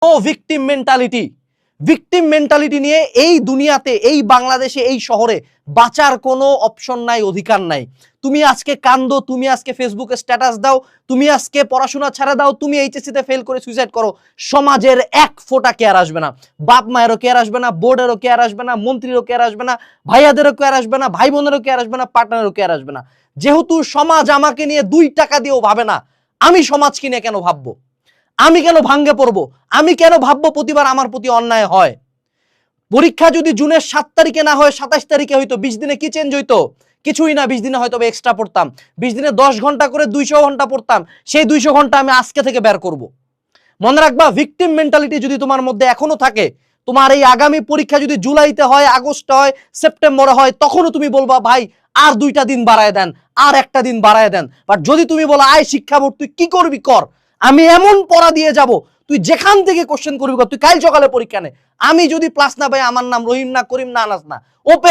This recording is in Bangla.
ও ভিকটিম মেন্টালিটি নিয়ে এই দুনিয়াতে, এই বাংলাদেশে, এই শহরে বাঁচার কোনো অপশন নাই, অধিকার নাই। তুমি আজকে কান্দো, তুমি আজকে ফেসবুকে স্ট্যাটাস দাও, তুমি আজকে পড়াশোনা ছাড়া দাও, তুমি এইচএসসি তে ফেল করে সুইসাইড করো, সমাজের এক ফোঁটা কেয়ার আসবে না। বাপ মায়েরও কেয়ার আসবে না, বোর্ডেরও কেয়ার আসবে না, মন্ত্রীরও কেয়ার আসবে না, ভাইয়াদেরও কেয়ার আসবে না, ভাই বোনেরও কেয়ার আসবে না, পার্টনারেরও কেয়ার আসবে না। যেহেতু সমাজ আমাকে নিয়ে 2 টাকা দিয়েও ভাবে না, আমি সমাজকে নিয়ে কেন ভাববো? আমি কেন ভাঙ্গে পড়বো? আমি কেন ভাববো প্রতিবার আমার প্রতি অন্যায় হয়? পরীক্ষা যদি জুনের 7 তারিখে না হয় 27 তারিখে হইতো, 20 দিনে কি চেঞ্জ হইতো? কিছুই না। 20 দিনে হয়তো এক্সট্রা পড়তাম, 20 দিনে 10 ঘন্টা করে 200 ঘন্টা পড়তাম। সেই 200 ঘন্টা আমি আজকে থেকে বের করব। মনে রাখবা, ভিকটিম মেন্টালিটি যদি তোমার মধ্যে এখনো থাকে, তোমার এই আগামী পরীক্ষা যদি জুলাইতে হয়, আগস্টে হয়, সেপ্টেম্বরে হয়, তখনও তুমি বলবা ভাই আর 2টা দিন বাড়ায় দেন, আর একটা দিন বাড়ায় দেন। বাট যদি তুমি বলো আয় শিক্ষা বোর্ড তুই কি করবি কর, আমি এমন পড়া দিয়ে যাব, তুই যেখান থেকে কোশ্চেন করবি কর, তুই কাল সকালে পরীক্ষা নে, আমি যদি প্লাস না পাই আমার নাম রহিম না, করিম না, আনাস না, ওপেন